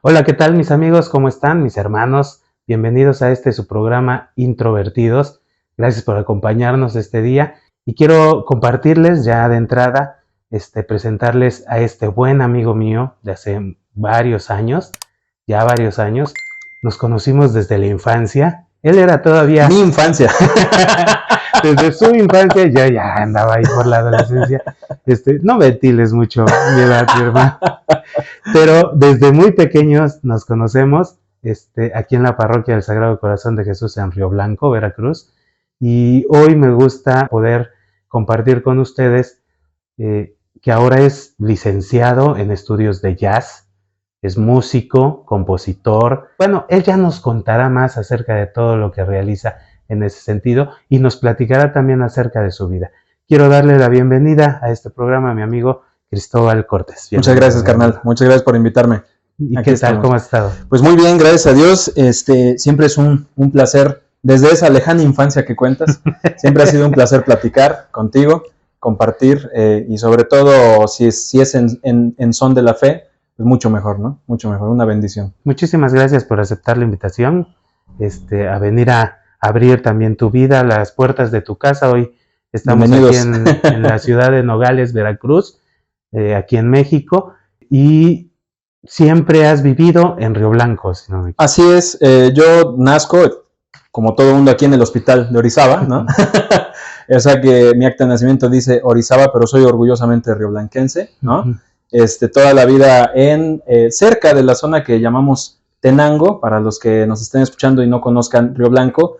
Hola, ¿qué tal mis amigos? ¿Cómo están? Mis hermanos, bienvenidos a su programa Introvertidos. Gracias por acompañarnos este día y quiero compartirles ya de entrada, presentarles a este buen amigo mío de hace varios años, ya varios años. Nos conocimos desde la infancia. Él era todavía... Mi infancia. Desde su infancia yo ya andaba ahí por la adolescencia. No ventiles mucho mi edad, mi hermano. Pero desde muy pequeños nos conocemos, aquí en la parroquia del Sagrado Corazón de Jesús en Río Blanco, Veracruz. Y hoy me gusta poder compartir con ustedes que ahora es licenciado en estudios de jazz, es músico, compositor. Bueno, él ya nos contará más acerca de todo lo que realiza en ese sentido y nos platicará también acerca de su vida. Quiero darle la bienvenida a este programa a mi amigo Cristóbal Cortés. Muchas gracias, carnal. Muchas gracias por invitarme. ¿Y qué tal? ¿Cómo has estado? Pues muy bien, gracias a Dios. Siempre es un placer, desde esa lejana infancia que cuentas, siempre ha sido un placer platicar contigo, compartir y sobre todo si es en son de la fe, pues mucho mejor, ¿no? Mucho mejor, una bendición. Muchísimas gracias por aceptar la invitación, a venir a abrir también tu vida, las puertas de tu casa. Hoy estamos aquí en la ciudad de Nogales, Veracruz, aquí en México, y siempre has vivido en Río Blanco, si no me equivoco. Así es, yo nazco, como todo mundo, aquí en el hospital de Orizaba, ¿no? O sea que mi acta de nacimiento dice Orizaba, pero soy orgullosamente rioblanquense, ¿no? Uh-huh. Toda la vida cerca de la zona que llamamos Tenango, para los que nos estén escuchando y no conozcan Río Blanco.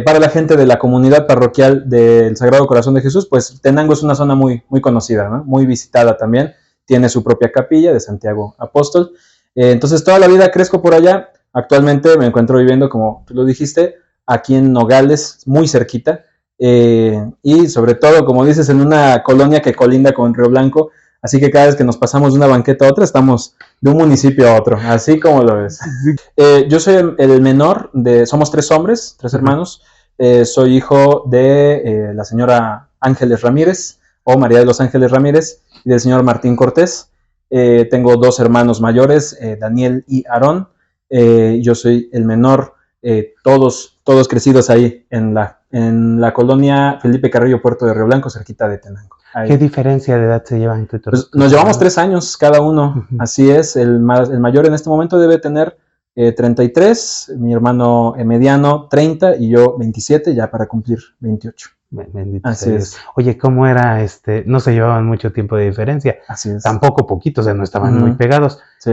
Para la gente de la comunidad parroquial del Sagrado Corazón de Jesús, pues Tenango es una zona muy, muy conocida, ¿no? Muy visitada también. Tiene su propia capilla de Santiago Apóstol. Entonces toda la vida crezco por allá. Actualmente me encuentro viviendo, como tú lo dijiste, aquí en Nogales, muy cerquita. Y sobre todo, como dices, en una colonia que colinda con Río Blanco. Así que cada vez que nos pasamos de una banqueta a otra, estamos de un municipio a otro, así como lo ves. Yo soy el menor, somos 3 hombres, 3 hermanos. Soy hijo de la señora Ángeles Ramírez, o María de los Ángeles Ramírez, y del señor Martín Cortés. Tengo 2 hermanos mayores, Daniel y Aarón. Yo soy el menor, todos crecidos ahí en la colonia Felipe Carrillo, Puerto de Río Blanco, cerquita de Tenango. Ahí. ¿Qué diferencia de edad se lleva entre todos? Pues nos llevamos 3 años cada uno, uh-huh. Así es, el mayor en este momento debe tener 33, mi hermano mediano 30 y yo 27, ya para cumplir 28. Bendito así es. Oye, ¿cómo era? No se llevaban mucho tiempo de diferencia. Así es. Tampoco poquito, o sea, no estaban muy pegados. Sí.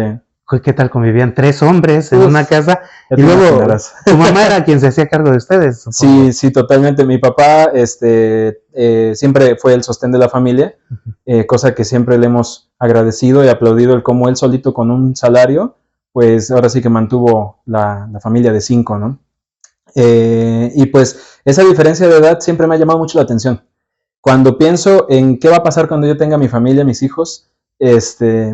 ¿Qué tal convivían 3 hombres en una casa? Y luego tu mamá era quien se hacía cargo de ustedes. Supongo. Sí, totalmente. Mi papá siempre fue el sostén de la familia, cosa que siempre le hemos agradecido y aplaudido, el cómo él solito con un salario, pues ahora sí que mantuvo la familia de 5, ¿no? Y pues esa diferencia de edad siempre me ha llamado mucho la atención. Cuando pienso en qué va a pasar cuando yo tenga mi familia, mis hijos,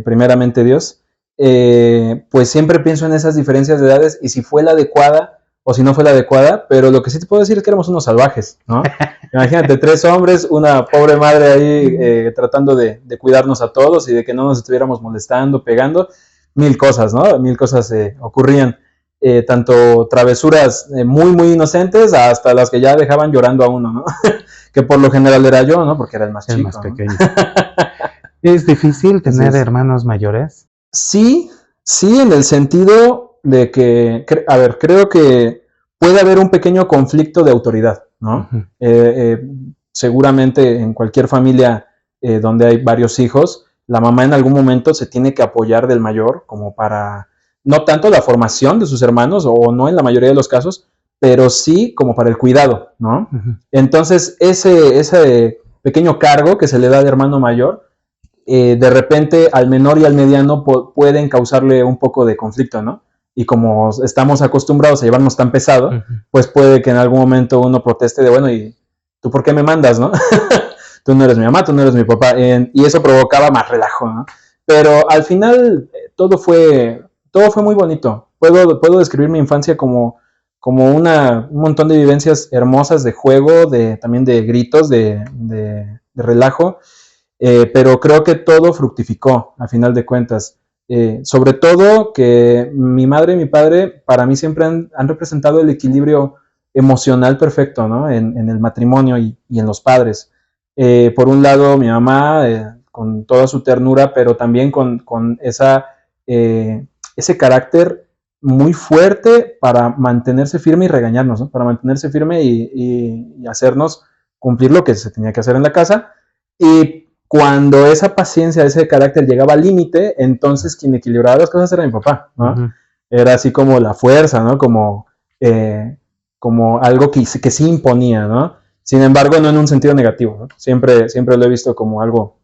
primeramente Dios, pues siempre pienso en esas diferencias de edades y si fue la adecuada o si no fue la adecuada, pero lo que sí te puedo decir es que éramos unos salvajes, ¿no? Imagínate, 3 hombres, una pobre madre ahí tratando de cuidarnos a todos y de que no nos estuviéramos molestando, pegando, 1000 cosas, ¿no? 1000 cosas ocurrían, tanto travesuras muy, muy inocentes hasta las que ya dejaban llorando a uno, ¿no? Que por lo general era yo, ¿no? Porque era el más chico, más pequeño. ¿No? ¿Es difícil tener hermanos mayores? Sí, en el sentido de que, creo que puede haber un pequeño conflicto de autoridad, ¿no? Uh-huh. Seguramente en cualquier familia donde hay varios hijos, la mamá en algún momento se tiene que apoyar del mayor como para, no tanto la formación de sus hermanos, o no en la mayoría de los casos, pero sí como para el cuidado, ¿no? Uh-huh. Entonces, ese pequeño cargo que se le da de hermano mayor, de repente al menor y al mediano pueden causarle un poco de conflicto, ¿no? Y como estamos acostumbrados a llevarnos tan pesado, uh-huh. Pues puede que en algún momento uno proteste de, bueno, ¿y tú por qué me mandas, no? Tú no eres mi mamá, tú no eres mi papá, y eso provocaba más relajo, ¿no? Pero al final todo fue muy bonito. Puedo describir mi infancia como un montón de vivencias hermosas de juego, también de gritos, de relajo. Pero creo que todo fructificó, a final de cuentas. Sobre todo que mi madre y mi padre para mí siempre han representado el equilibrio emocional perfecto, ¿no? En el matrimonio y en los padres. Por un lado, mi mamá, con toda su ternura, pero también con ese carácter muy fuerte para mantenerse firme y regañarnos, ¿no? Para mantenerse firme y hacernos cumplir lo que se tenía que hacer en la casa. Y cuando esa paciencia, ese carácter llegaba al límite, entonces quien equilibraba las cosas era mi papá, ¿no? Uh-huh. Era así como la fuerza, ¿no? Como algo que sí imponía, ¿no? Sin embargo, no en un sentido negativo, ¿no? Siempre lo he visto como algo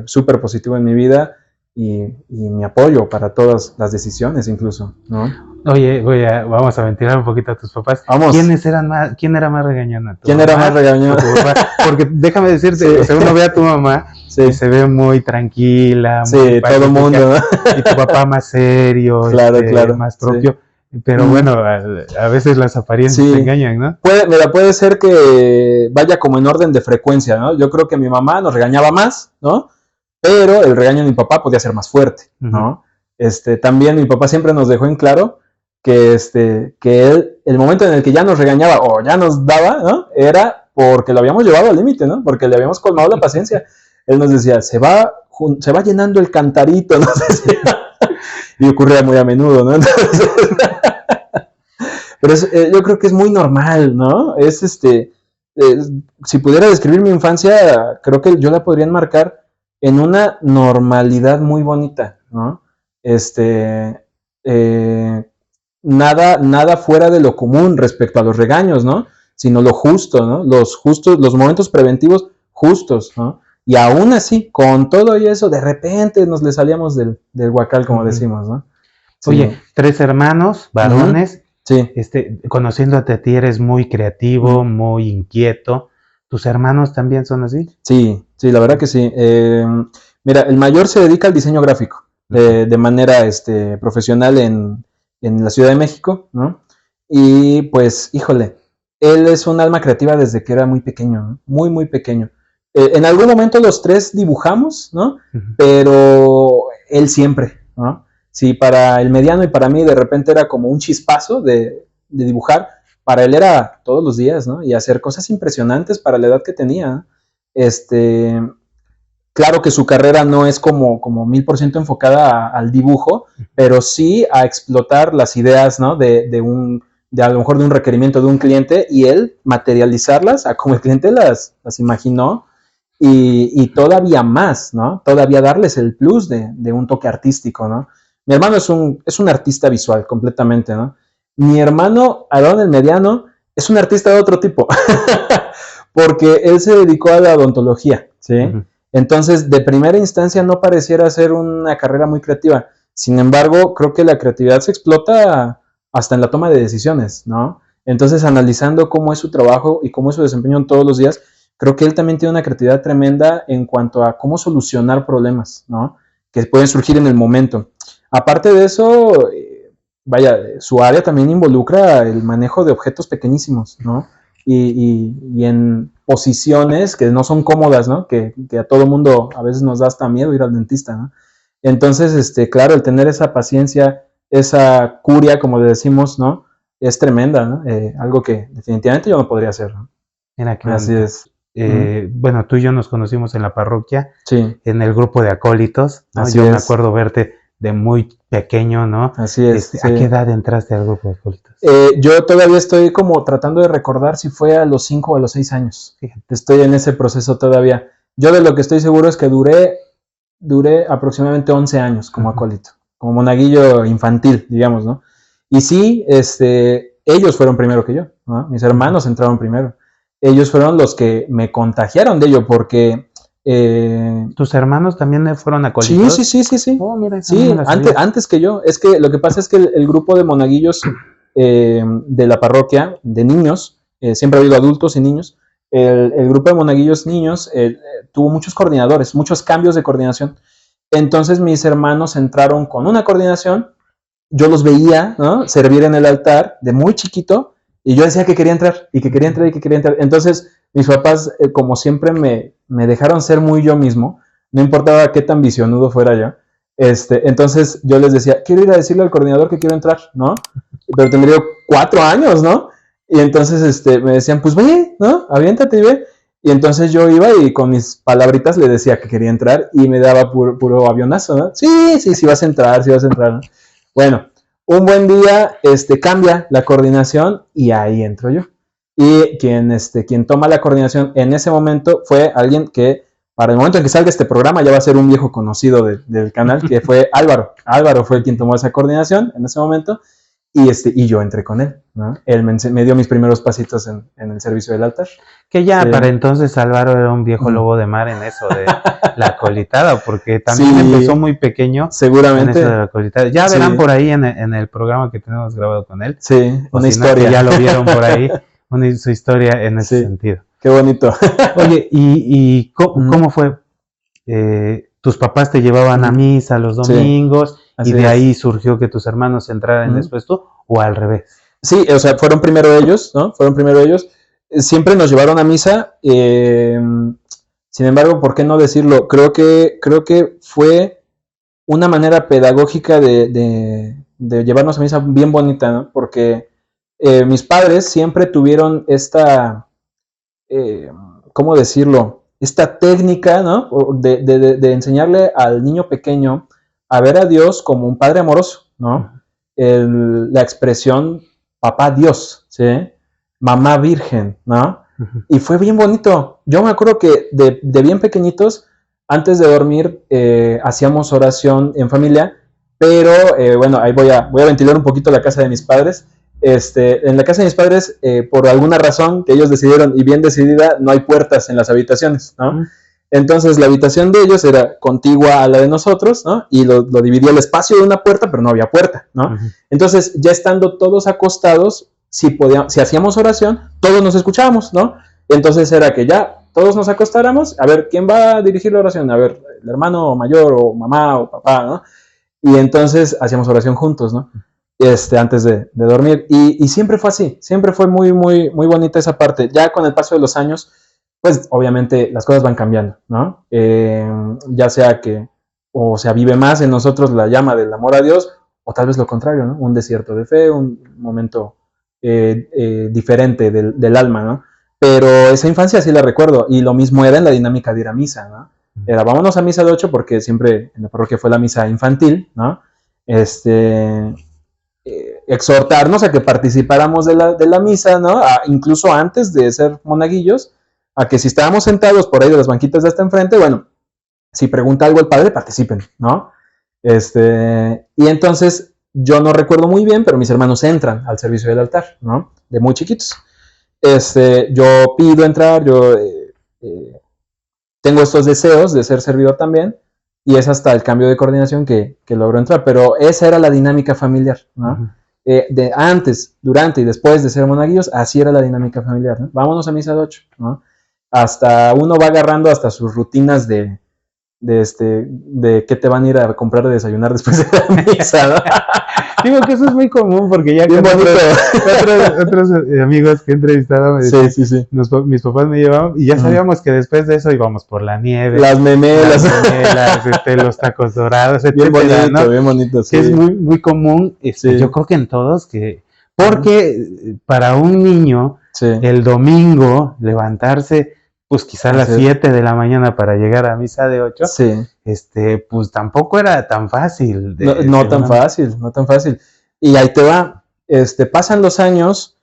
súper positivo en mi vida y mi apoyo para todas las decisiones incluso, ¿no? Oye, vamos a ventilar un poquito a tus papás. Vamos. ¿Quién era más regañona? ¿Quién era más regañona? Porque déjame decirte, sí. O sea, uno ve a tu mamá sí. Y se ve muy tranquila, sí, muy todo el mundo, ¿no? Y tu papá más serio, claro, más propio. Sí. Pero bueno, a veces las apariencias te engañan, ¿no? Puede ser que vaya como en orden de frecuencia, ¿no? Yo creo que mi mamá nos regañaba más, ¿no? Pero el regaño de mi papá podía ser más fuerte, ¿no? Uh-huh. También mi papá siempre nos dejó en claro que él, el momento en el que ya nos regañaba o ya nos daba, ¿no? Era porque lo habíamos llevado al límite, ¿no? Porque le habíamos colmado la paciencia. Él nos decía, se va llenando el cantarito, ¿no? Y ocurría muy a menudo, ¿no? Entonces, pero yo creo que es muy normal, ¿no? Si pudiera describir mi infancia, creo que yo la podría enmarcar en una normalidad muy bonita, ¿no? Nada fuera de lo común respecto a los regaños, ¿no? Sino lo justo, ¿no? Los momentos preventivos justos, ¿no? Y aún así, con todo y eso, de repente nos le salíamos del huacal, como decimos, ¿no? Sí. Oye, 3 hermanos, varones. Sí. Conociéndote a ti, eres muy creativo, muy inquieto. ¿Tus hermanos también son así? Sí, la verdad que sí. Mira, el mayor se dedica al diseño gráfico de manera profesional en la Ciudad de México, ¿no? Y pues, híjole, él es un alma creativa desde que era muy pequeño, ¿no? Muy, muy pequeño. En algún momento los 3 dibujamos, ¿no? Uh-huh. Pero él siempre, ¿no? Sí, para el mediano y para mí de repente era como un chispazo de dibujar, para él era todos los días, ¿no? Y hacer cosas impresionantes para la edad que tenía. Claro que su carrera no es como 1000% enfocada al dibujo, pero sí a explotar las ideas, ¿no? De a lo mejor de un requerimiento de un cliente y él materializarlas a como el cliente las imaginó y todavía más, ¿no? Todavía darles el plus de un toque artístico, ¿no? Mi hermano es un artista visual completamente, ¿no? Mi hermano, Aarón, el mediano, es un artista de otro tipo, porque él se dedicó a la odontología, ¿sí? Uh-huh. Entonces, de primera instancia no pareciera ser una carrera muy creativa. Sin embargo, creo que la creatividad se explota hasta en la toma de decisiones, ¿no? Entonces, analizando cómo es su trabajo y cómo es su desempeño todos los días, creo que él también tiene una creatividad tremenda en cuanto a cómo solucionar problemas, ¿no? Que pueden surgir en el momento. Aparte de eso, su área también involucra el manejo de objetos pequeñísimos, ¿no? Y en posiciones que no son cómodas, ¿no? Que a todo mundo a veces nos da hasta miedo ir al dentista, ¿no? Entonces, claro, el tener esa paciencia, esa curia, como le decimos, ¿no? Es tremenda, ¿no? Algo que definitivamente yo no podría hacer, ¿no? Mira, que así es. Bueno, tú y yo nos conocimos en la parroquia, sí. En el grupo de acólitos, ¿no? Yo me acuerdo verte de muy pequeño, ¿no? Así es. Sí. ¿A qué edad entraste al grupo de acólitos? Yo todavía estoy como tratando de recordar si fue a los 5 o a los 6 años. Fíjate. Estoy en ese proceso todavía. Yo de lo que estoy seguro es que duré aproximadamente 11 años como acólito, como monaguillo infantil, digamos, ¿no? Y sí, ellos fueron primero que yo, ¿no? Mis hermanos entraron primero. Ellos fueron los que me contagiaron de ello, porque... ¿Tus hermanos también fueron acólitos? Sí. Oh, mira, sí, antes que yo. Es que lo que pasa es que el grupo de monaguillos de la parroquia, de niños, siempre ha habido adultos y niños, el grupo de monaguillos niños tuvo muchos coordinadores, muchos cambios de coordinación. Entonces mis hermanos entraron con una coordinación, yo los veía, ¿no? Servir en el altar de muy chiquito, y yo decía que quería entrar, y que quería entrar, y que quería entrar. Entonces, mis papás, como siempre, me dejaron ser muy yo mismo, no importaba qué tan visionudo fuera yo. Entonces yo les decía, quiero ir a decirle al coordinador que quiero entrar, ¿no? Pero tendría 4 años, ¿no? Y entonces me decían, pues ve, ¿no? Aviéntate y ve. Y entonces yo iba y con mis palabritas le decía que quería entrar y me daba puro avionazo, ¿no? Sí, vas a entrar, ¿no? Bueno, un buen día cambia la coordinación y ahí entro yo. Y quien toma la coordinación en ese momento fue alguien que, para el momento en que salga este programa, ya va a ser un viejo conocido del canal, que fue Álvaro. Álvaro fue quien tomó esa coordinación en ese momento. Y yo entré con él, ¿no? Él me dio mis primeros pasitos en el servicio del altar. Que ya para entonces Álvaro era un viejo lobo de mar en eso de la colitada, porque también empezó muy pequeño. Seguramente. En eso de la colitada. Ya verán por ahí en el programa que tenemos grabado con él. Sí, una historia. Ya lo vieron por ahí, su historia en ese sentido. Qué bonito. Oye, ¿y cómo fue? ¿Tus papás te llevaban a misa los domingos? Y de ahí surgió que tus hermanos entraran después tú, o al revés. Sí, o sea, fueron primero ellos, ¿no? Siempre nos llevaron a misa. Sin embargo, ¿por qué no decirlo? Creo que fue una manera pedagógica de llevarnos a misa bien bonita, ¿no? Porque mis padres siempre tuvieron esta, ¿cómo decirlo? Esta técnica, ¿no? De enseñarle al niño pequeño a ver a Dios como un padre amoroso, ¿no? La expresión papá Dios, ¿sí? Mamá virgen, ¿no? Y fue bien bonito. Yo me acuerdo que de bien pequeñitos, antes de dormir, hacíamos oración en familia, pero bueno, ahí voy a ventilar un poquito la casa de mis padres. En la casa de mis padres, por alguna razón que ellos decidieron, y bien decidida, no hay puertas en las habitaciones, ¿no? Entonces la habitación de ellos era contigua a la de nosotros, ¿no? Y lo dividía el espacio de una puerta, pero no había puerta, ¿no? Entonces, ya estando todos acostados, si hacíamos oración, todos nos escuchábamos, ¿no? Entonces era que ya todos nos acostáramos, a ver, ¿quién va a dirigir la oración? A ver, el hermano mayor o mamá o papá, ¿no? Y entonces hacíamos oración juntos, ¿no? Antes de dormir. Y siempre fue así, siempre fue muy, muy, muy bonita esa parte. Ya con el paso de los años, pues obviamente las cosas van cambiando, ¿no? Ya sea que o se avive más en nosotros la llama del amor a Dios, o tal vez lo contrario, ¿no? Un desierto de fe, un momento diferente del alma, ¿no? Pero esa infancia sí la recuerdo, y lo mismo era en la dinámica de ir a misa, ¿no? Era vámonos a misa de 8 porque siempre en la parroquia fue la misa infantil, ¿no? Exhortarnos a que participáramos de la misa, ¿no? Incluso antes de ser monaguillos, a que si estábamos sentados por ahí de las banquitas de hasta enfrente, bueno, si pregunta algo el padre, participen, ¿no? Y entonces yo no recuerdo muy bien, pero mis hermanos entran al servicio del altar, ¿no? De muy chiquitos. Yo pido entrar, yo tengo estos deseos de ser servidor también, y es hasta el cambio de coordinación que logro entrar, pero esa era la dinámica familiar, ¿no? Antes, durante y después de ser monaguillos, así era la dinámica familiar, ¿no? Vámonos a misa de 8, ¿no? Hasta uno va agarrando hasta sus rutinas de qué te van a ir a comprar de desayunar después de la misa, ¿no? Digo que eso es muy común porque ya con otros amigos que he entrevistado me decían, sí. Mis papás me llevaban y ya sabíamos que después de eso íbamos por la nieve, las memelas, los tacos dorados, etcétera, bien bonito, ¿no? Bien bonito, sí. Que es muy, muy común, yo creo que en todos, porque para un niño el domingo levantarse pues quizá a las 7 de la mañana para llegar a misa de 8, pues tampoco era tan fácil. No tan fácil. Y ahí te va, pasan los años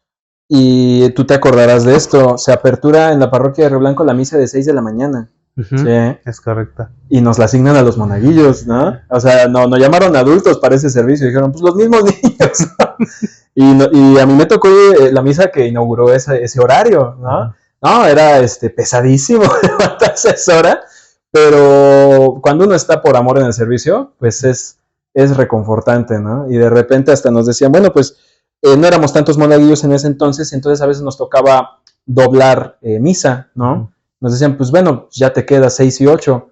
y tú te acordarás de esto, se apertura en la parroquia de Río Blanco la misa de 6 de la mañana. Es correcto. Y nos la asignan a los monaguillos, ¿no? O sea, nos llamaron adultos para ese servicio y dijeron, pues los mismos niños, ¿no? Y a mí me tocó la misa que inauguró ese horario, ¿no? No, era pesadísimo levantarse a esa hora, pero cuando uno está por amor en el servicio, pues es reconfortante, ¿no? Y de repente hasta nos decían, bueno, pues no éramos tantos monaguillos en ese entonces a veces nos tocaba doblar misa, ¿no? Nos decían, pues bueno, ya te quedas 6 y 8.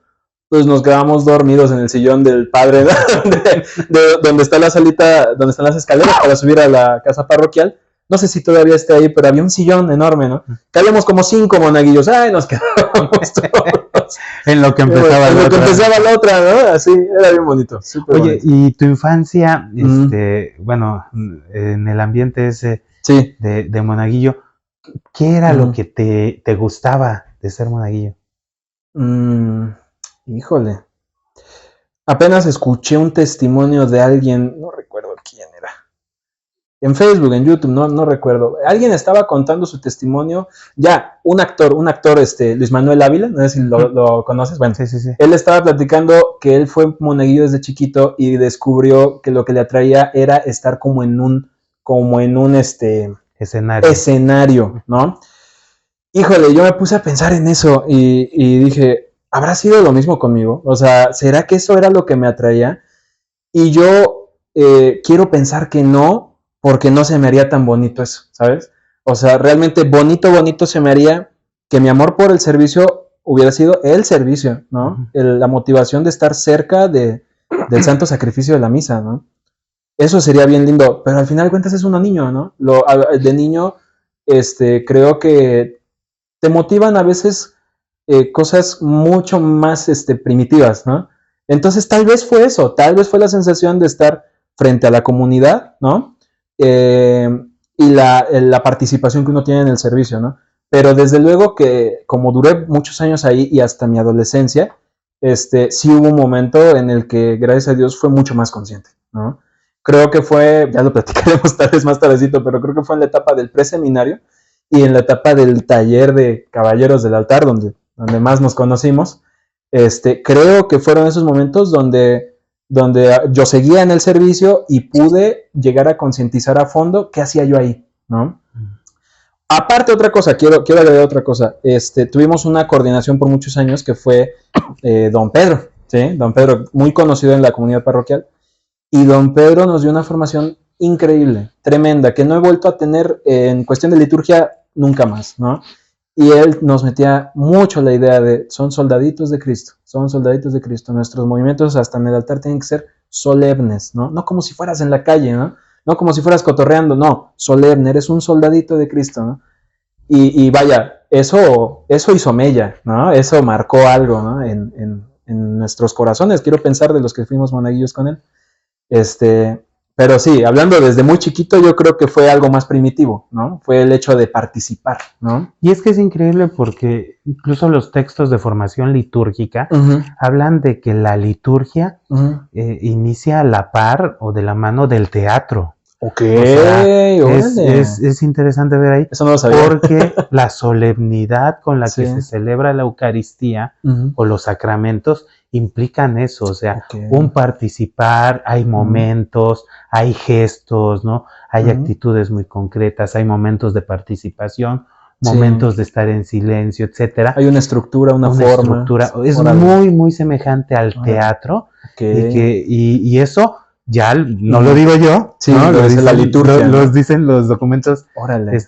Pues nos quedamos dormidos en el sillón del padre, ¿no? donde está la salita, donde están las escaleras para subir a la casa parroquial. no sé si todavía está ahí, pero había un sillón enorme, ¿no? Cabíamos como 5 monaguillos, ¡ay, nos quedábamos todos! En lo que empezaba en lo que empezaba la otra, ¿no? Así, era bien bonito. Oye, bonito. y tu infancia, bueno, en el ambiente ese sí. de monaguillo, ¿qué era lo que te gustaba de ser monaguillo? Híjole. Apenas escuché un testimonio de alguien, no recuerdo quién era. En Facebook, en YouTube, no recuerdo. Alguien estaba contando su testimonio. Ya, un actor, Luis Manuel Ávila, no sé si lo conoces. Bueno, sí. Él estaba platicando que él fue monaguillo desde chiquito y descubrió que lo que le atraía era estar como en un escenario, ¿no? Híjole, yo me puse a pensar en eso y dije, ¿habrá sido lo mismo conmigo? O sea, ¿será que eso era lo que me atraía? Y yo quiero pensar que no, porque no se me haría tan bonito eso, ¿sabes? O sea, realmente bonito se me haría que mi amor por el servicio hubiera sido el servicio, ¿no? La motivación de estar cerca del santo sacrificio de la misa, ¿no? Eso sería bien lindo, pero al final de cuentas es uno niño, ¿no? De niño, creo que te motivan a veces cosas mucho más primitivas, ¿no? Entonces tal vez fue eso, tal vez fue la sensación de estar frente a la comunidad, ¿no? Y la participación que uno tiene en el servicio, ¿no? Pero desde luego que como duré muchos años ahí y hasta mi adolescencia, sí hubo un momento en el que, gracias a Dios, fue mucho más consciente, ¿no? Creo que fue, ya lo platicaremos tal vez más tardecito, pero creo que fue en la etapa del preseminario y en la etapa del taller de Caballeros del Altar, donde más nos conocimos. Creo que fueron esos momentos donde yo seguía en el servicio y pude llegar a concientizar a fondo qué hacía yo ahí, ¿no? Aparte, otra cosa, quiero agregar otra cosa. Tuvimos una coordinación por muchos años que fue Don Pedro, ¿sí? Don Pedro, muy conocido en la comunidad parroquial. Y Don Pedro nos dio una formación increíble, tremenda, que no he vuelto a tener en cuestión de liturgia nunca más, ¿no? Y él nos metía mucho la idea de, son soldaditos de Cristo, nuestros movimientos hasta en el altar tienen que ser solemnes, ¿no? No como si fueras en la calle, ¿no? No como si fueras cotorreando, no, solemne, eres un soldadito de Cristo, ¿no? Y vaya, eso hizo mella, ¿no? Eso marcó algo, ¿no? En nuestros corazones, quiero pensar de los que fuimos monaguillos con él. Pero sí, hablando desde muy chiquito, yo creo que fue algo más primitivo, ¿no? Fue el hecho de participar, ¿no? Y es que es increíble porque incluso los textos de formación litúrgica hablan de que la liturgia inicia a la par o de la mano del teatro. Ok, o sea, es interesante ver ahí. Eso no lo sabía. Porque la solemnidad con la que se celebra la Eucaristía o los sacramentos implican eso, o sea, un participar, hay momentos, hay gestos, ¿no? Hay actitudes muy concretas, hay momentos de participación, momentos de estar en silencio, etcétera. Hay una estructura, una forma. Es muy, muy semejante al teatro y eso ya no lo digo yo, sí, ¿no? Lo dice la liturgia. Los dicen los documentos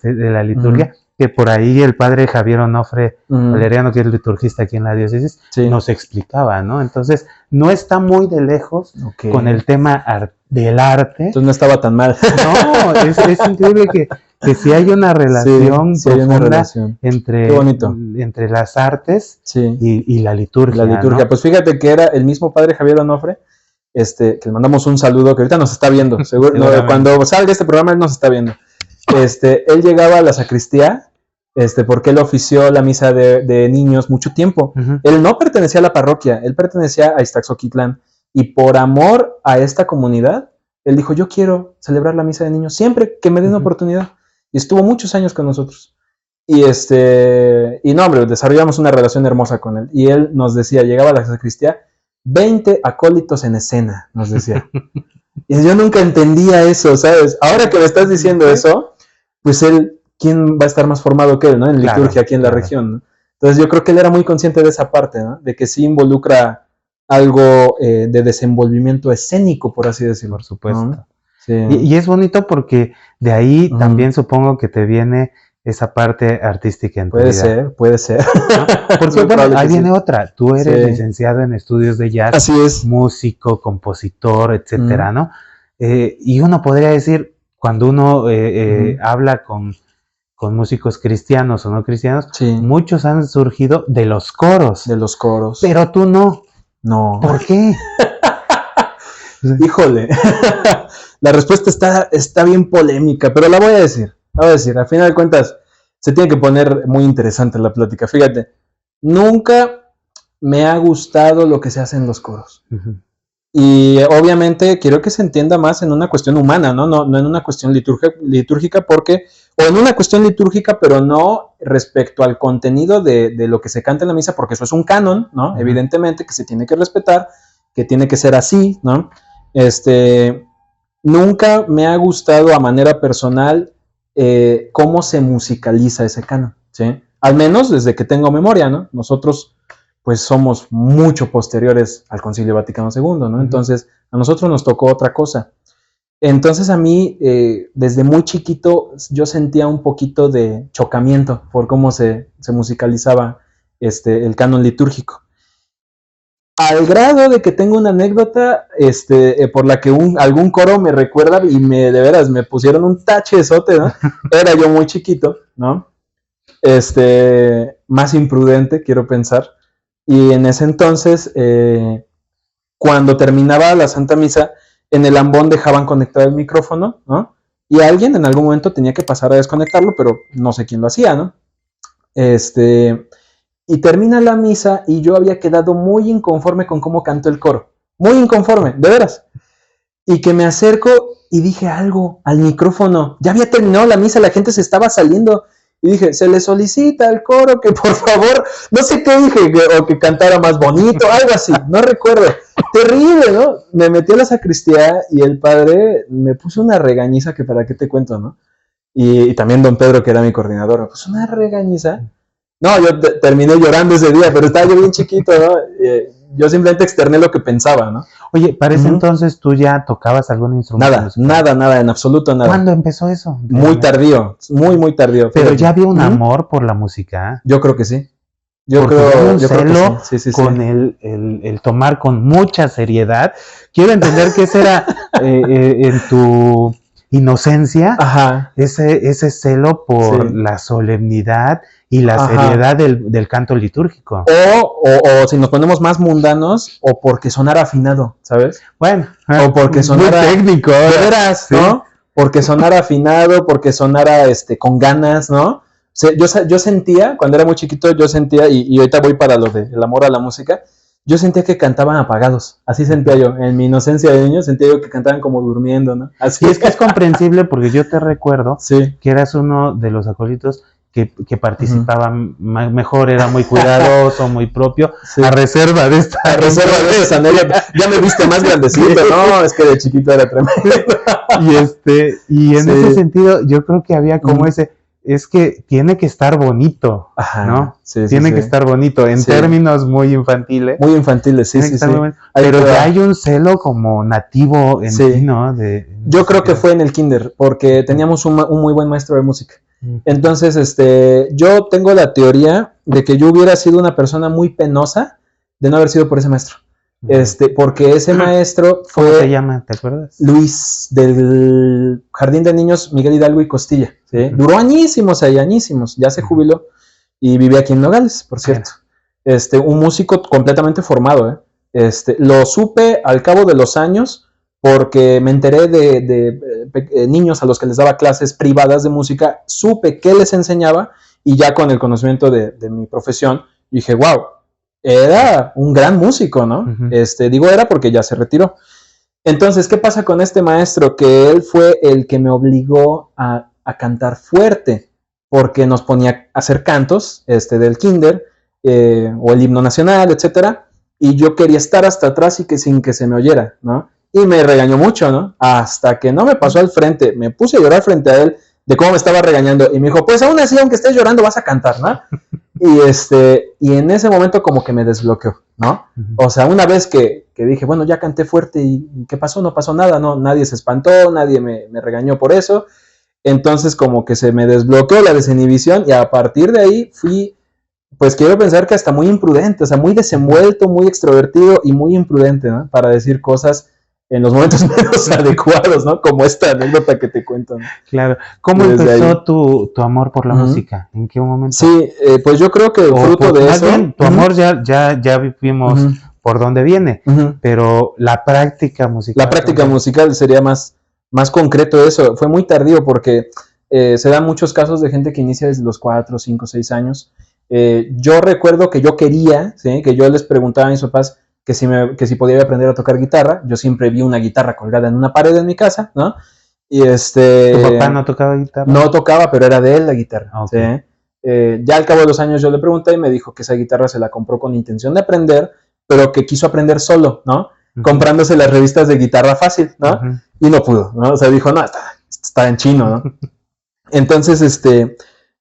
de la liturgia. Que por ahí el padre Javier Onofre Valeriano, que es liturgista aquí en la diócesis, nos explicaba, ¿no? Entonces, no está muy de lejos con el tema del arte. Entonces no estaba tan mal. No, es increíble que sí hay una relación profunda entre las artes y la liturgia. ¿No? Pues fíjate que era el mismo padre Javier Onofre, que le mandamos un saludo, que ahorita nos está viendo, seguro, cuando salga este programa él nos está viendo. Él llegaba a la sacristía, porque él ofició la misa de niños mucho tiempo. Él no pertenecía a la parroquia, él pertenecía a Ixtaxoquitlán, y por amor a esta comunidad, él dijo, yo quiero celebrar la misa de niños siempre que me den oportunidad, y estuvo muchos años con nosotros. Y no, hombre, desarrollamos una relación hermosa con él, y él nos decía, llegaba a la sacristía, 20 acólitos en escena, nos decía. Y yo nunca entendía eso, ¿sabes? Ahora que me estás diciendo eso, pues ¿quién va a estar más formado que él, ¿no? En liturgia aquí en la región, ¿no? Entonces yo creo que él era muy consciente de esa parte, ¿no? De que sí involucra algo de desenvolvimiento escénico, por así decirlo. Por supuesto. ¿No? Sí. Y es bonito porque de ahí también supongo que te viene esa parte artística en tu vida. Puede ser. ¿No? Porque bueno, ahí viene otra. Tú eres licenciado en estudios de jazz. Así es. Músico, compositor, etcétera, ¿no? Y uno podría decir, cuando uno habla con músicos cristianos o no cristianos, Sí. muchos han surgido de los coros. De los coros. Pero tú no. No. ¿Por qué? Híjole. La respuesta está bien polémica, pero la voy a decir. Al final de cuentas, se tiene que poner muy interesante la plática. Fíjate, nunca me ha gustado lo que se hace en los coros. Uh-huh. Y obviamente quiero que se entienda más en una cuestión humana, no en una cuestión litúrgica, o en una cuestión litúrgica, pero no respecto al contenido de lo que se canta en la misa, porque eso es un canon, ¿no? Uh-huh. Evidentemente que se tiene que respetar, que tiene que ser así, ¿no? Nunca me ha gustado a manera personal cómo se musicaliza ese canon, ¿sí? Al menos desde que tengo memoria, ¿no? Nosotros pues somos mucho posteriores al Concilio Vaticano II, ¿no? Uh-huh. Entonces a nosotros nos tocó otra cosa. Entonces a mí desde muy chiquito yo sentía un poquito de chocamiento por cómo se musicalizaba el canon litúrgico. Al grado de que tengo una anécdota por la que algún coro me recuerda y de veras me pusieron un tachezote, ¿no? Era yo muy chiquito, ¿no? Más imprudente, quiero pensar. Y en ese entonces, cuando terminaba la Santa Misa, en el ambón dejaban conectar el micrófono, ¿no? Y alguien en algún momento tenía que pasar a desconectarlo, pero no sé quién lo hacía, ¿no? Y termina la misa y yo había quedado muy inconforme con cómo cantó el coro. Muy inconforme, de veras. Y que me acerco y dije algo al micrófono. Ya había terminado la misa, la gente se estaba saliendo. Y dije, se le solicita al coro que por favor, no sé qué dije, o que cantara más bonito, algo así, no recuerdo. Terrible, ¿no? Me metí a la sacristía y el padre me puso una regañiza que para qué te cuento, ¿no? Y también don Pedro, que era mi coordinador, me puso una regañiza. No, yo terminé llorando ese día, pero estaba yo bien chiquito, ¿no? Yo simplemente externé lo que pensaba, ¿no? Oye, para ese entonces tú ya tocabas algún instrumento. Nada, en absoluto nada. ¿Cuándo empezó eso? Muy tardío, muy tardío. Pero ya había un amor por la música. Yo creo que sí. Yo creo que sí. Con el tomar con mucha seriedad. Quiero entender que ese era en tu inocencia, ajá, ese celo por la solemnidad y la seriedad del canto litúrgico. O si nos ponemos más mundanos, o porque sonara afinado, ¿sabes? Bueno, o porque sonara muy técnico, de veras, ¿no? Sí. Porque sonara afinado, porque sonara con ganas, ¿no? O sea, yo sentía, cuando era muy chiquito, y ahorita voy para lo del amor a la música, yo sentía que cantaban apagados, así sentía yo, en mi inocencia de niño sentía yo que cantaban como durmiendo, ¿no? Así es que es comprensible porque yo te recuerdo que eras uno de los acólitos que participaba mejor, era muy cuidadoso, muy propio, a reserva de esta. A reserva de esa, ¿no? Ya me viste más grandecito, no, es que de chiquito era tremendo. Y en ese sentido, yo creo que había como es que tiene que estar bonito, ¿no? Tiene que estar bonito, en términos muy infantiles. Muy infantiles, sí. Pero ya hay un celo como nativo en ti, ¿no? Yo creo que fue en el kinder, porque teníamos un muy buen maestro de música. Entonces, yo tengo la teoría de que yo hubiera sido una persona muy penosa de no haber sido por ese maestro. Porque ese maestro fue... ¿Cómo se llama? ¿Te acuerdas? Luis, del Jardín de Niños Miguel Hidalgo y Costilla, ¿sí? Duró añísimos, ya se jubiló y vivía aquí en Nogales, por cierto. Un músico completamente formado, lo supe al cabo de los años porque me enteré de niños a los que les daba clases privadas de música, supe qué les enseñaba y ya con el conocimiento de mi profesión dije, wow, era un gran músico, ¿no? Uh-huh. Digo era porque ya se retiró. Entonces, ¿qué pasa con este maestro? Que él fue el que me obligó a cantar fuerte, porque nos ponía a hacer cantos del kinder, o el himno nacional, etcétera, y yo quería estar hasta atrás y que sin que se me oyera, ¿no? Y me regañó mucho, ¿no? Hasta que no me pasó al frente, me puse a llorar frente a él de cómo me estaba regañando, y me dijo, pues aún así, aunque estés llorando, vas a cantar, ¿no? Y en ese momento como que me desbloqueó, ¿no? Uh-huh. O sea, una vez que dije, bueno, ya canté fuerte, ¿y qué pasó? No pasó nada, ¿no? Nadie se espantó, nadie me regañó por eso. Entonces como que se me desbloqueó la desinhibición y a partir de ahí fui, pues quiero pensar que hasta muy imprudente, o sea, muy desenvuelto, muy extrovertido y muy imprudente, ¿no? Para decir cosas en los momentos menos adecuados, ¿no? Como esta anécdota que te cuento, ¿no? Claro. ¿Cómo Desde empezó ahí. tu amor por la música? ¿En qué momento? Sí, pues yo creo que fruto de más eso... bien, tu amor ya vimos por dónde viene, pero la práctica musical. La práctica musical sería más concreto eso. Fue muy tardío porque se dan muchos casos de gente que inicia desde los 4, 5, 6 años. Yo recuerdo que yo quería, ¿sí? Que yo les preguntaba a mis papás que si podía aprender a tocar guitarra. Yo siempre vi una guitarra colgada en una pared en mi casa, ¿no? Y ¿Tu papá no tocaba guitarra? No tocaba, pero era de él la guitarra. Okay. ¿Sí? Ya al cabo de los años yo le pregunté y me dijo que esa guitarra se la compró con intención de aprender, pero que quiso aprender solo, ¿no? Comprándose las revistas de guitarra fácil, ¿no? Y no pudo, ¿no? O sea, dijo, no, está en chino, ¿no? Entonces,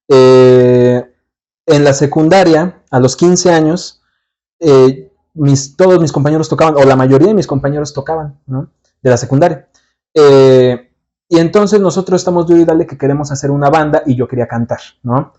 en la secundaria, a los 15 años, todos mis compañeros tocaban, o la mayoría de mis compañeros tocaban, ¿no? De la secundaria. Y entonces nosotros estamos duro y dale que queremos hacer una banda y yo quería cantar, ¿no?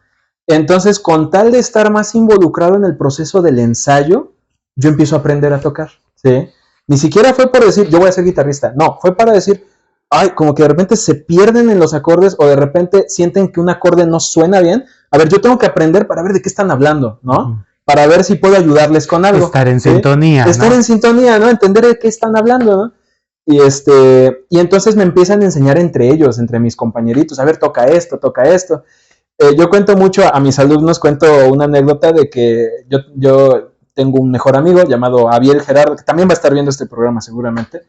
Entonces, con tal de estar más involucrado en el proceso del ensayo, yo empiezo a aprender a tocar, ¿sí? Ni siquiera fue por decir, yo voy a ser guitarrista, no, fue para decir, ay, como que de repente se pierden en los acordes o de repente sienten que un acorde no suena bien. A ver, yo tengo que aprender para ver de qué están hablando, ¿no? Para ver si puedo ayudarles con algo. Estar en sintonía, ¿no? Estar en sintonía, ¿no? Entender de qué están hablando, ¿no? Y entonces me empiezan a enseñar entre ellos, entre mis compañeritos, a ver, toca esto, toca esto. Yo cuento mucho a mis alumnos, cuento una anécdota de que yo tengo un mejor amigo llamado Abiel Gerardo, que también va a estar viendo este programa seguramente,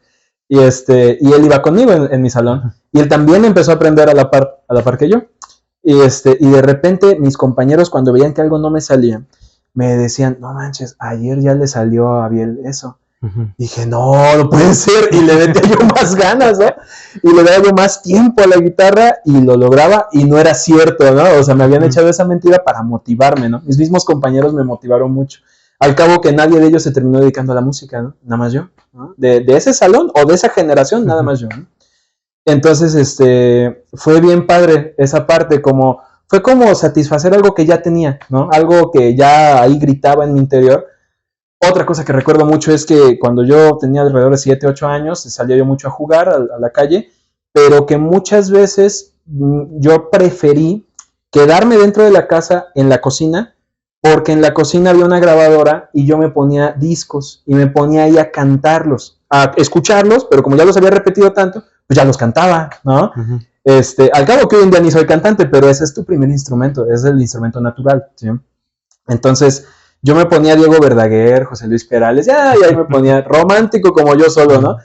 y él iba conmigo en mi salón, y él también empezó a aprender a la par que yo, y de repente mis compañeros cuando veían que algo no me salía, me decían, no manches, ayer ya le salió a Abiel eso. Dije, no puede ser, y le metía yo más ganas, ¿no? Y le daba yo más tiempo a la guitarra y lo lograba, y no era cierto, ¿no? O sea, me habían echado esa mentira para motivarme, ¿no? Mis mismos compañeros me motivaron mucho. Al cabo que nadie de ellos se terminó dedicando a la música, ¿no? Nada más yo, ¿no? De ese salón o de esa generación, nada más yo, ¿no? Entonces, fue bien padre esa parte, fue como satisfacer algo que ya tenía, ¿no? Algo que ya ahí gritaba en mi interior. Otra cosa que recuerdo mucho es que cuando yo tenía alrededor de 7, 8 años, salía yo mucho a jugar a la calle, pero que muchas veces yo preferí quedarme dentro de la casa, en la cocina, porque en la cocina había una grabadora y yo me ponía discos y me ponía ahí a cantarlos, a escucharlos, pero como ya los había repetido tanto, pues ya los cantaba, ¿no? Al cabo que hoy en día ni soy cantante, pero ese es tu primer instrumento, es el instrumento natural, ¿sí? Entonces, yo me ponía Diego Verdaguer, José Luis Perales, y ahí me ponía romántico como yo solo, ¿no?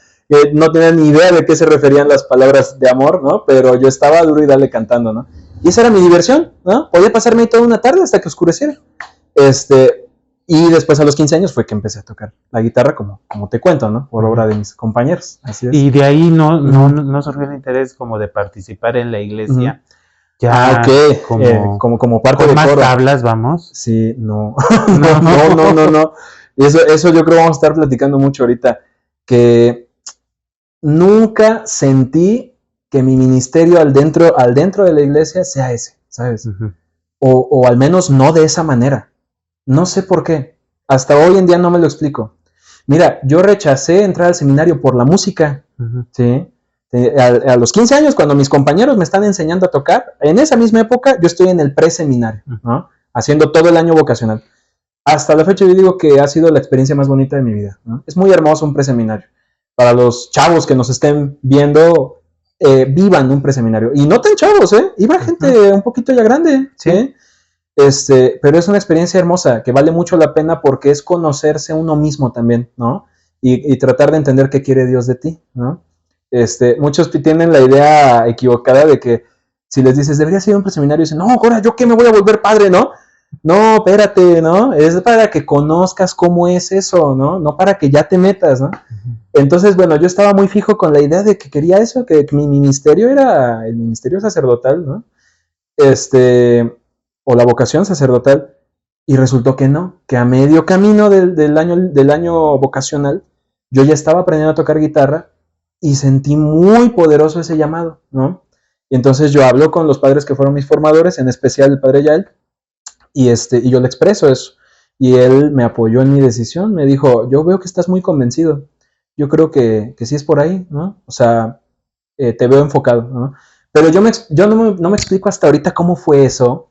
No tenía ni idea de qué se referían las palabras de amor, ¿no? Pero yo estaba duro y dale cantando, ¿no? Y esa era mi diversión, ¿no? Podía pasarme ahí toda una tarde hasta que oscureciera. Y después a los 15 años fue que empecé a tocar la guitarra, como te cuento, ¿no? Por obra de mis compañeros, así es. Y de ahí no surgió el interés como de participar en la iglesia. Ya, como parte de más coro. tablas, vamos. Sí, no. No. Y eso yo creo vamos a estar platicando mucho ahorita, que nunca sentí que mi ministerio al dentro de la iglesia sea ese, ¿sabes? O al menos no de esa manera. No sé por qué. Hasta hoy en día no me lo explico. Mira, yo rechacé entrar al seminario por la música, ¿sí? A los 15 años, cuando mis compañeros me están enseñando a tocar, en esa misma época yo estoy en el preseminario, ¿no? Haciendo todo el año vocacional. Hasta la fecha yo digo que ha sido la experiencia más bonita de mi vida, ¿no? Es muy hermoso un preseminario. Para los chavos que nos estén viendo, vivan un preseminario. Y no tan chavos, iba gente un poquito ya grande, ¿sí? Pero es una experiencia hermosa, que vale mucho la pena porque es conocerse uno mismo también, ¿no? Y tratar de entender qué quiere Dios de ti, ¿no? Muchos tienen la idea equivocada de que si les dices, deberías ir a un preseminario, dicen, no, ahora, ¿yo qué me voy a volver padre, no? No, espérate, ¿no? Es para que conozcas cómo es eso, ¿no? No para que ya te metas, ¿no? Entonces, bueno, yo estaba muy fijo con la idea de que quería eso, que mi ministerio era el ministerio sacerdotal, ¿no? O la vocación sacerdotal, y resultó que no, que a medio camino del año vocacional, yo ya estaba aprendiendo a tocar guitarra, y sentí muy poderoso ese llamado, ¿no? Y entonces yo hablo con los padres que fueron mis formadores, en especial el padre Yael, y yo le expreso eso. Y él me apoyó en mi decisión, me dijo, yo veo que estás muy convencido, yo creo que sí es por ahí, ¿no? O sea, te veo enfocado, ¿no? Pero yo no me explico hasta ahorita cómo fue eso,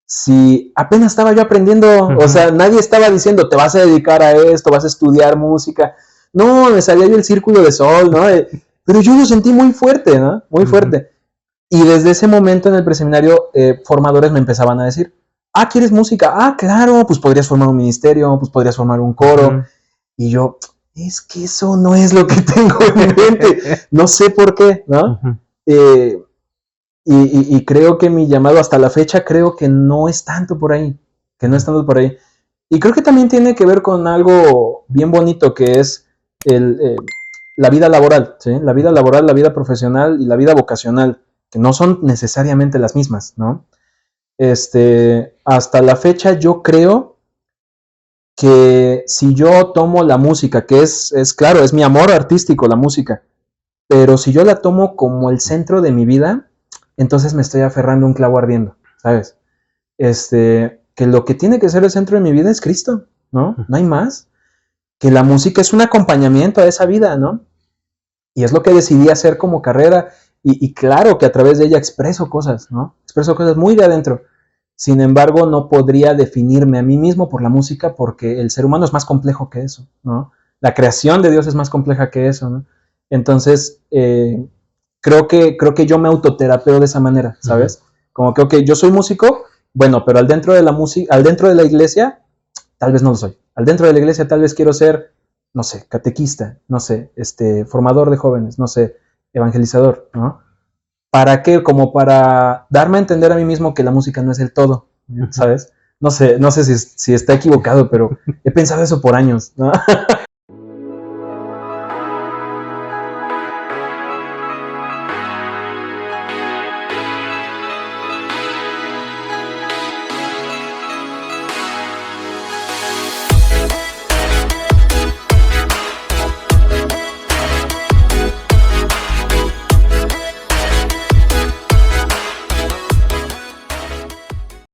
si apenas estaba yo aprendiendo, o sea, nadie estaba diciendo, te vas a dedicar a esto, vas a estudiar música. No, me salía yo el círculo de sol, ¿no? Pero yo lo sentí muy fuerte, ¿no? Muy fuerte. Y desde ese momento en el preseminario, formadores me empezaban a decir, ¿quieres música? Claro, pues podrías formar un ministerio, pues podrías formar un coro. Y yo, es que eso no es lo que tengo en mente, no sé por qué, ¿no? Y creo que mi llamado hasta la fecha, creo que no es tanto por ahí, Y creo que también tiene que ver con algo bien bonito que es la vida laboral, ¿sí? La vida laboral, la vida profesional y la vida vocacional, que no son necesariamente las mismas, ¿no? Hasta la fecha yo creo que si yo tomo la música, que es claro, es mi amor artístico la música, pero si yo la tomo como el centro de mi vida, entonces me estoy aferrando a un clavo ardiendo, ¿sabes? Que lo que tiene que ser el centro de mi vida es Cristo, ¿no? No hay más. Que la música es un acompañamiento a esa vida, ¿no? Y es lo que decidí hacer como carrera, y claro que a través de ella expreso cosas, ¿no? Expreso cosas muy de adentro. Sin embargo, no podría definirme a mí mismo por la música porque el ser humano es más complejo que eso, ¿no? La creación de Dios es más compleja que eso, ¿no? Entonces, creo que yo me autoterapeo de esa manera, ¿sabes? Como que, ok, yo soy músico, bueno, pero al dentro de la iglesia, tal vez no lo soy. Al dentro de la iglesia tal vez quiero ser, no sé, catequista, no sé, formador de jóvenes, no sé, evangelizador, ¿no? ¿Para qué? Como para darme a entender a mí mismo que la música no es el todo, ¿sabes? No sé si está equivocado, pero he pensado eso por años, ¿no?